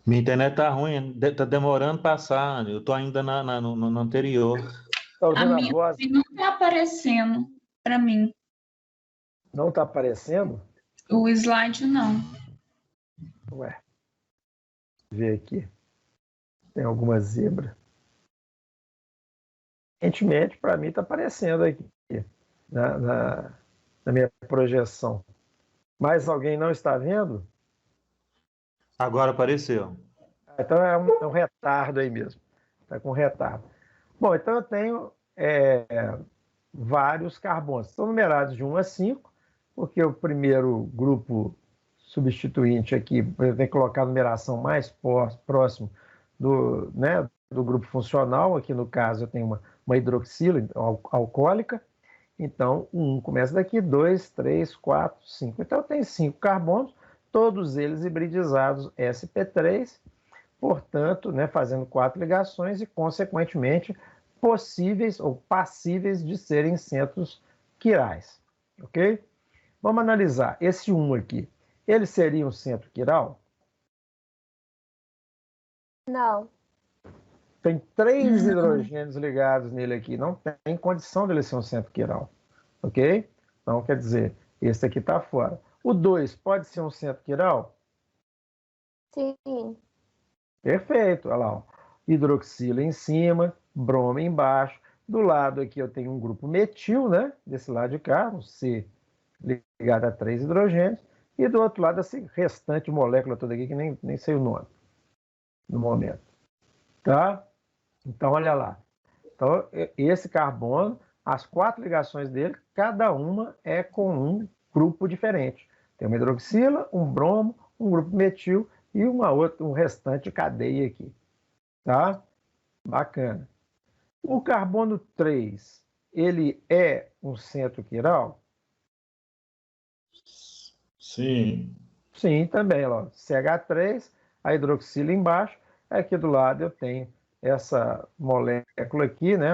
Minha internet tá ruim, tá demorando passar. Eu tô ainda no anterior. Tá A ouvindo a minha voz? não está aparecendo para mim. Não tá aparecendo? O slide não. Ué. Deixa eu ver aqui. Tem alguma zebra. Recentemente, para mim, está aparecendo aqui na minha projeção. Mas alguém não está vendo? Agora apareceu. Então é um retardo aí mesmo. Está com retardo. Bom, então eu tenho vários carbonos. Estão numerados de 1 a 5, porque o primeiro grupo substituinte aqui, eu tenho que colocar a numeração mais próximo do grupo funcional. Aqui no caso eu tenho uma hidroxila alcoólica. Então, 1 começa daqui, 2, 3, 4, 5. Então eu tenho 5 carbonos, todos eles hibridizados sp3, portanto, fazendo 4 ligações e, consequentemente, possíveis ou passíveis de serem centros quirais. Ok? Vamos analisar esse 1 aqui. Ele seria um centro quiral? Não. Tem 3 hidrogênios ligados nele aqui. Não tem condição dele ser um centro quiral. Ok? Então, quer dizer, esse aqui está fora. O 2 pode ser um centro quiral? Sim. Perfeito. Olha lá. Ó. Hidroxila em cima, bromo embaixo. Do lado aqui eu tenho um grupo metil, né? Desse lado de cá, um C ligado a 3 hidrogênios. E do outro lado, essa restante molécula toda aqui, que nem sei o nome no momento. Tá? Então, olha lá. Então, esse carbono, as 4 ligações dele, cada uma é com um grupo diferente. Tem uma hidroxila, um bromo, um grupo metil e um restante cadeia aqui. Tá? Bacana. O carbono 3, ele é um centro quiral? Sim. Sim, também. Ó. CH3, a hidroxila embaixo. Aqui do lado eu tenho essa molécula aqui, né?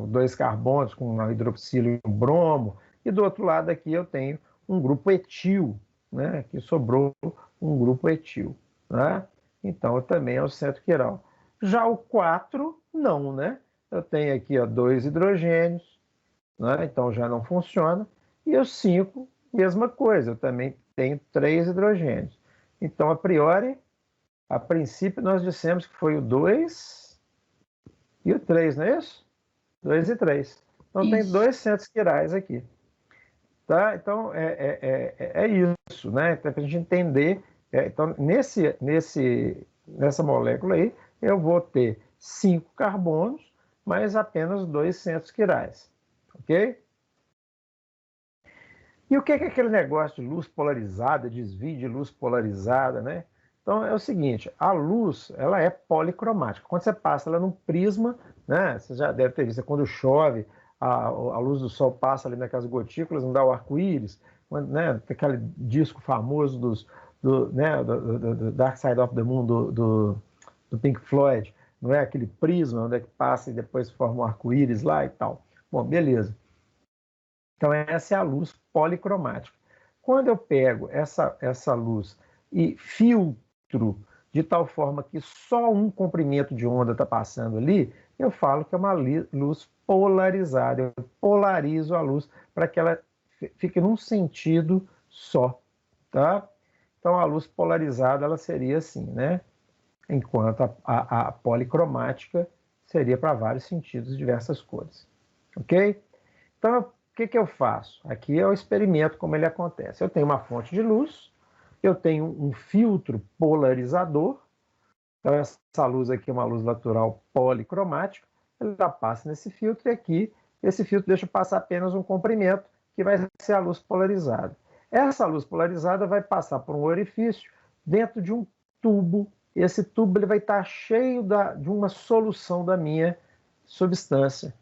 2 carbonos com uma hidroxila e um bromo. E do outro lado aqui eu tenho um grupo etil, né? Aqui sobrou um grupo etil. Né? Então também é o centro quiral. Já o 4, não, né? Eu tenho aqui 2 hidrogênios, né? Então já não funciona. E o 5, mesma coisa, eu também tenho 3 hidrogênios. Então, a princípio, nós dissemos que foi o 2 e o 3, não é isso? 2 e 3. Então, Isso. tem 2 centros quirais aqui. Tá? Então, é isso, né? Então, para a gente entender. Então, nessa molécula aí, eu vou ter 5 carbonos, mas apenas 2 centros quirais. Ok? E o que é aquele negócio de luz polarizada, desvio de luz polarizada, né? Então é o seguinte, a luz, ela é policromática. Quando você passa ela num prisma, né? Você já deve ter visto, quando chove, a luz do sol passa ali naquelas gotículas, não dá o arco-íris, né? Aquele disco famoso do Dark Side of the Moon do Pink Floyd, não é? Aquele prisma onde é que passa e depois forma um arco-íris lá e tal. Bom, beleza. Então, essa é a luz policromática. Quando eu pego essa luz e filtro de tal forma que só um comprimento de onda está passando ali, eu falo que é uma luz polarizada. Eu polarizo a luz para que ela fique num sentido só. Tá? Então, a luz polarizada ela seria assim, né? Enquanto a policromática seria para vários sentidos, diversas cores. Ok? Então, o que eu faço? Aqui é o experimento, como ele acontece. Eu tenho uma fonte de luz, eu tenho um filtro polarizador, então essa luz aqui é uma luz natural policromática, ela passa nesse filtro e aqui, esse filtro deixa passar apenas um comprimento, que vai ser a luz polarizada. Essa luz polarizada vai passar por um orifício dentro de um tubo. Esse tubo ele vai estar cheio de uma solução da minha substância.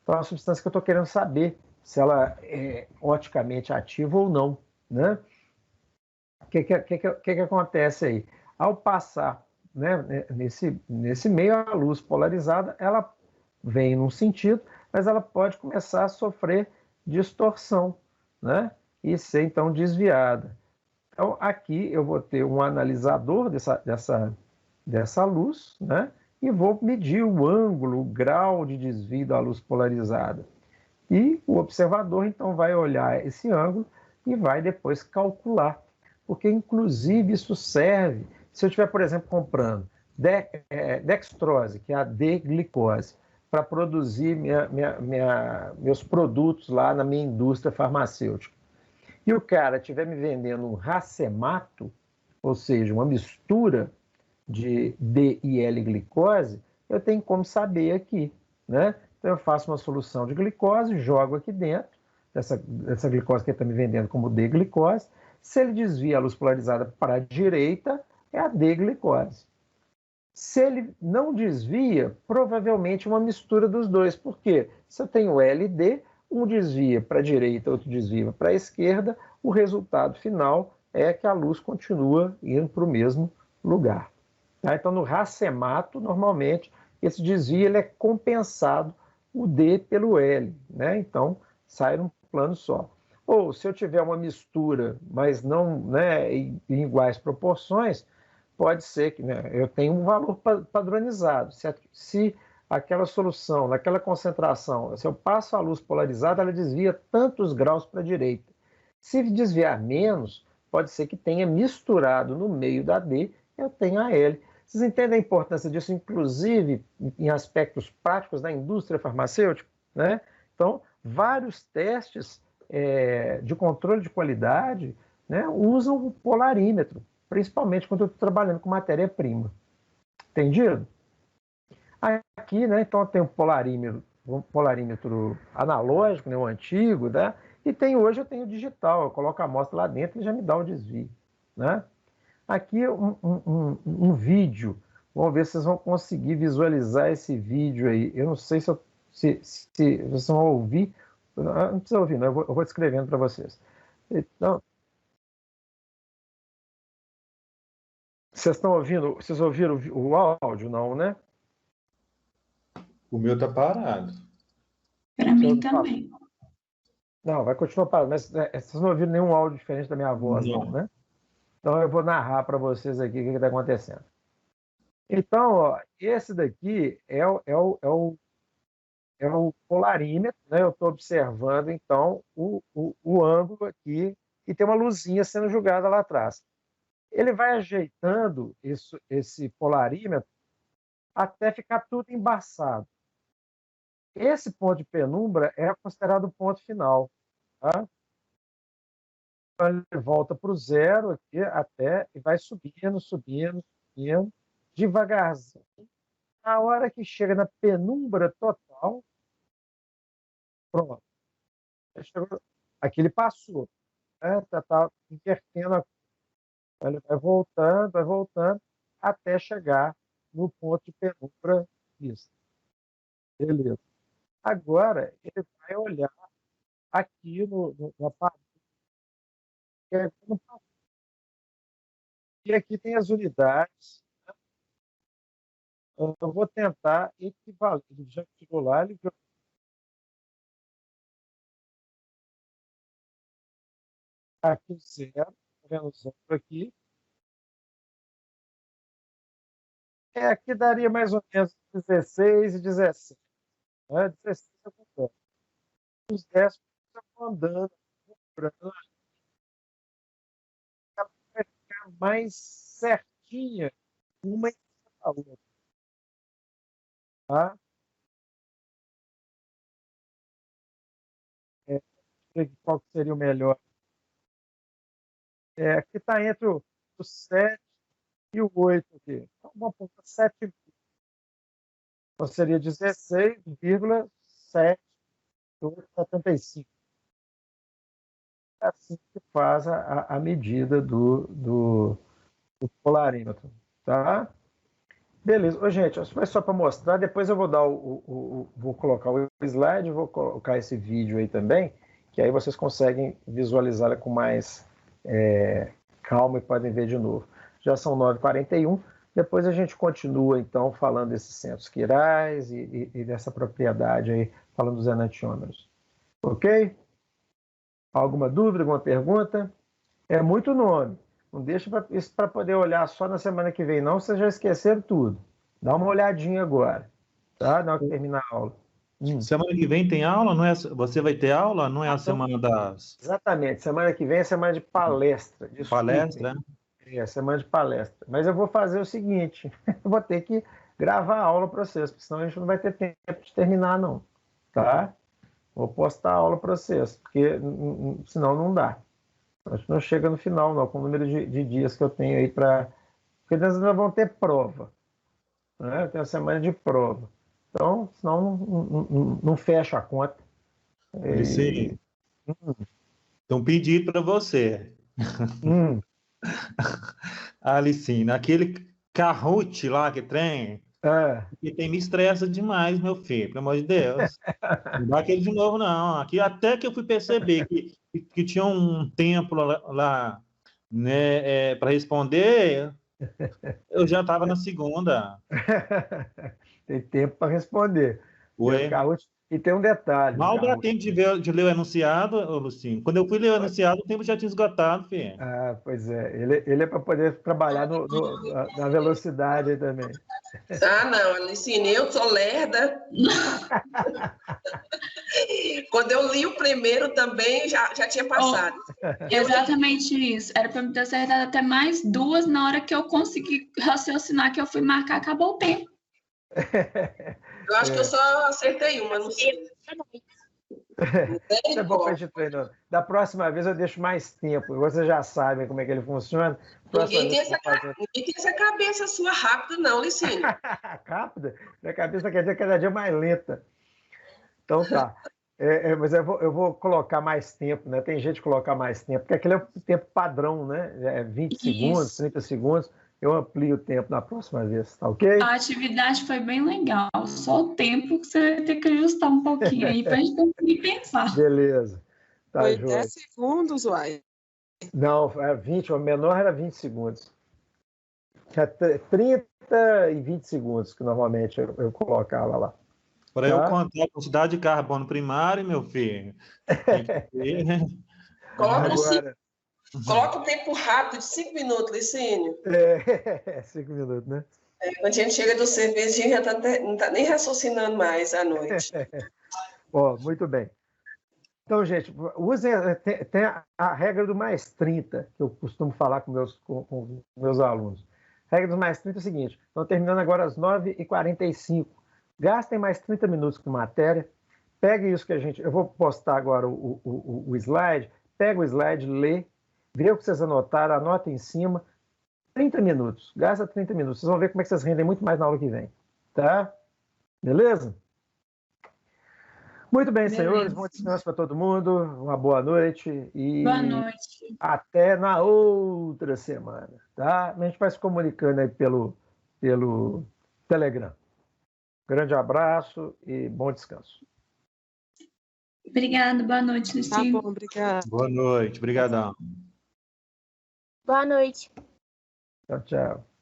Então, é uma substância que eu estou querendo saber se ela é oticamente ativa ou não. Né? O que acontece aí? Ao passar né, nesse meio, a luz polarizada, ela vem num sentido, mas ela pode começar a sofrer distorção, né, e ser, então, desviada. Então, aqui eu vou ter um analisador dessa luz, né, e vou medir o ângulo, o grau de desvio da luz polarizada. E o observador, então, vai olhar esse ângulo e vai depois calcular. Porque, inclusive, isso serve, se eu estiver, por exemplo, comprando dextrose, que é a D-glicose, para produzir meus produtos lá na minha indústria farmacêutica. E o cara estiver me vendendo um racemato, ou seja, uma mistura de D e L-glicose, eu tenho como saber aqui, né? Então eu faço uma solução de glicose, jogo aqui dentro, dessa glicose que ele está me vendendo como D-glicose. Se ele desvia a luz polarizada para a direita, é a D-glicose. Se ele não desvia, provavelmente uma mistura dos dois. Por quê? Se eu tenho L e D, um desvia para a direita, outro desvia para a esquerda, o resultado final é que a luz continua indo para o mesmo lugar. Tá? Então, no racemato, normalmente, esse desvio ele é compensado o D pelo L, né? Então, sai num plano só. Ou, se eu tiver uma mistura, mas não, né, em iguais proporções, pode ser que, né, eu tenha um valor padronizado. Se aquela solução, naquela concentração, se eu passo a luz polarizada, ela desvia tantos graus para a direita. Se desviar menos, pode ser que tenha misturado no meio da D, eu tenho a L. Vocês entendem a importância disso, inclusive em aspectos práticos da indústria farmacêutica, né? Então, vários testes de controle de qualidade, né, usam o polarímetro, principalmente quando eu estou trabalhando com matéria-prima. Entendido? Aqui, né, então, tem um polarímetro analógico, né, o antigo, né, e hoje eu tenho o digital, eu coloco a amostra lá dentro e já me dá o desvio, né? Aqui um vídeo, vamos ver se vocês vão conseguir visualizar esse vídeo aí. Eu não sei se vocês vão ouvir, não precisa ouvir, não, eu vou descrevendo para vocês. Então, vocês estão ouvindo? Vocês ouviram o áudio, não, né? O meu tá parado. Para mim também. Não, vai continuar parado, mas vocês não ouviram nenhum áudio diferente da minha voz, não, né? Então eu vou narrar para vocês aqui o que está acontecendo. Então, ó, esse daqui é o polarímetro, né? Eu estou observando, então, o ângulo aqui e tem uma luzinha sendo jogada lá atrás. Ele vai ajeitando esse polarímetro até ficar tudo embaçado. Esse ponto de penumbra é considerado o ponto final. Tá? Então, ele volta para o zero aqui até e vai subindo, subindo, subindo, devagarzinho. Na hora que chega na penumbra total, pronto. Aqui ele passou. Né? Tá invertendo a... Ele vai voltando, até chegar no ponto de penumbra vista. Beleza. Agora, ele vai olhar aqui no aparelho. E aqui tem as unidades. Né? Eu vou tentar equivaler. Ele já tirou lá, ele aqui zero, tá vendo o zero aqui. Aqui daria mais ou menos 16 e 17. Né? 16 eu concordo. Os 10 estão andando, ela vai ficar mais certinha uma em cima da outra. Tá? Qual que seria o melhor? Aqui está entre o 7 e o 8 aqui. Então, vamos pôr 7,5. Então, seria 16,775. É assim que faz a medida do polarímetro. Tá? Beleza. Ô, gente, isso foi só para mostrar. Depois eu vou dar vou colocar o slide, vou colocar esse vídeo aí também, que aí vocês conseguem visualizá-la com mais calma e podem ver de novo. Já são 9h41. Depois a gente continua, então, falando desses centros quirais e dessa propriedade aí, falando dos enantiômeros. Ok? Alguma dúvida, alguma pergunta? É muito nome. Não deixa isso para poder olhar só na semana que vem, não. Vocês já esqueceram tudo. Dá uma olhadinha agora, tá? Na hora que terminar a aula. Semana que vem tem aula? Não é, você vai ter aula? Não é a semana das... Exatamente. Semana que vem é semana de palestra. Palestra, né? É semana de palestra. Mas eu vou fazer o seguinte: eu vou ter que gravar a aula para vocês, porque senão a gente não vai ter tempo de terminar, não. Tá? Vou postar a aula para vocês, porque senão não dá. A gente não chega no final, não, com o número de dias que eu tenho aí para. Porque nós ainda vamos ter prova. Né? Eu tenho a semana de prova. Então, senão não fecha a conta. Sim. Então, pedido para você. Alicine, aquele Kahoot lá que tem, que me estressa demais, meu filho, pelo amor de Deus. Não dá aquele de novo, não. Aqui, até que eu fui perceber que tinha um tempo lá né, para responder, eu já estava na segunda. Tem tempo para responder. Ué. E tem um detalhe. Mal dá tempo de ler o enunciado, Lucinho. Quando eu fui ler o enunciado, o tempo já tinha esgotado, filho. Ah, pois é. Ele é para poder trabalhar na velocidade aí também. Ah, não, Alicine, eu sou lerda. Quando eu li o primeiro também, já tinha passado. Exatamente isso. Era para me ter acertado até mais 2 na hora que eu consegui raciocinar, que eu fui marcar, acabou o tempo. Eu acho que eu só acertei uma, não sei. É bom para a gente treinando. Da próxima vez eu deixo mais tempo. Vocês já sabem como é que ele funciona. Ninguém tem essa cabeça sua rápida, não, Licínio. Rápida? Minha cabeça quer dizer cada dia mais lenta. Então tá. Mas eu vou colocar mais tempo, né? Tem gente que colocar mais tempo, porque aquele é o tempo padrão, né? É 20 segundos, 30 segundos. Eu amplio o tempo na próxima vez, tá ok? A atividade foi bem legal, só o tempo que você vai ter que ajustar um pouquinho aí para a gente conseguir pensar. Beleza. Tá, foi joia. 10 segundos, uai. Não, era 20, o menor era 20 segundos. É 30 e 20 segundos que normalmente eu colocava lá. Para eu contar a quantidade de carbono primário, meu filho. Coloca o tempo rápido de 5 minutos, Licínio. 5 minutos, né? Quando a gente chega do serviço, a gente já não está nem raciocinando mais à noite. Muito bem. Então, gente, usem, tem a regra do mais 30, que eu costumo falar com meus alunos. A regra do mais 30 é o seguinte: estão terminando agora às 9h45. Gastem mais 30 minutos com matéria. Peguem isso que eu vou postar agora o slide. Pega o slide, lê, vê o que vocês anotaram, anota em cima. 30 minutos. Gasta 30 minutos. Vocês vão ver como é que vocês rendem muito mais na aula que vem. Tá? Beleza? Muito bem, senhores. Bom descanso para todo mundo. Uma boa noite. E boa noite. Até na outra semana. Tá? A gente vai se comunicando aí pelo Telegram. Grande abraço e bom descanso. Obrigada, boa noite, Lucinho. Tá bom, obrigada. Boa noite, obrigadão. Boa noite. Tchau, tchau.